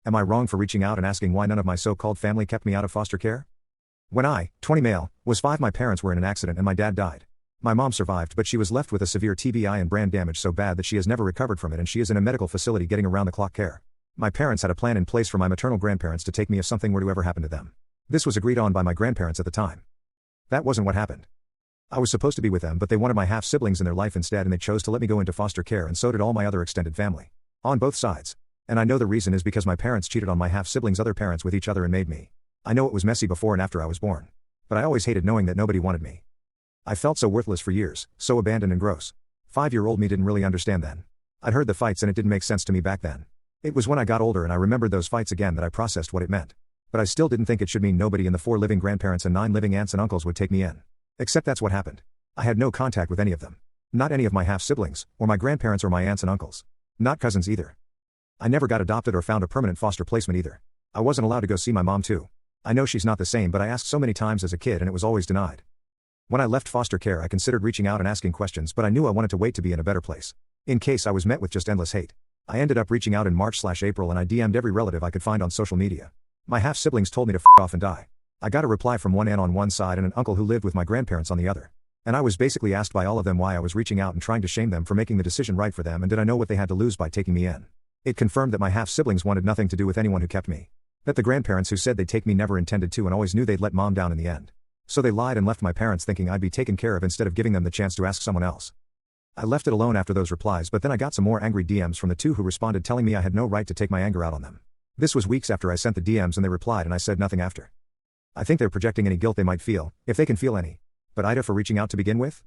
Am I wrong for reaching out and asking why none of my so-called family kept me out of foster care? When I, 20 male, was 5, my parents were in an accident and my dad died. My mom survived, but she was left with a severe TBI and brain damage so bad that she has never recovered from it, and she is in a medical facility getting around-the-clock care. My parents had a plan in place for my maternal grandparents to take me if something were to ever happen to them. This was agreed on by my grandparents at the time. That wasn't what happened. I was supposed to be with them, but they wanted my half-siblings in their life instead, and they chose to let me go into foster care, and so did all my other extended family. On both sides. And I know the reason is because my parents cheated on my half-siblings' other parents with each other and made me. I know it was messy before and after I was born. But I always hated knowing that nobody wanted me. I felt so worthless for years, so abandoned and gross. 5-year-old me didn't really understand then. I'd heard the fights and it didn't make sense to me back then. It was when I got older and I remembered those fights again that I processed what it meant. But I still didn't think it should mean nobody in the 4 living grandparents and 9 living aunts and uncles would take me in. Except that's what happened. I had no contact with any of them. Not any of my half-siblings, or my grandparents or my aunts and uncles. Not cousins either. I never got adopted or found a permanent foster placement either. I wasn't allowed to go see my mom too. I know she's not the same, but I asked so many times as a kid and it was always denied. When I left foster care, I considered reaching out and asking questions, but I knew I wanted to wait to be in a better place. In case I was met with just endless hate. I ended up reaching out in March/April and I DM'd every relative I could find on social media. My half-siblings told me to f*** off and die. I got a reply from one aunt on one side and an uncle who lived with my grandparents on the other. And I was basically asked by all of them why I was reaching out and trying to shame them for making the decision right for them, and did I know what they had to lose by taking me in. It confirmed that my half-siblings wanted nothing to do with anyone who kept me. That the grandparents who said they'd take me never intended to and always knew they'd let mom down in the end. So they lied and left my parents thinking I'd be taken care of instead of giving them the chance to ask someone else. I left it alone after those replies, but then I got some more angry DMs from the 2 who responded telling me I had no right to take my anger out on them. This was weeks after I sent the DMs and they replied and I said nothing after. I think they're projecting any guilt they might feel, if they can feel any. But AITA for reaching out to begin with?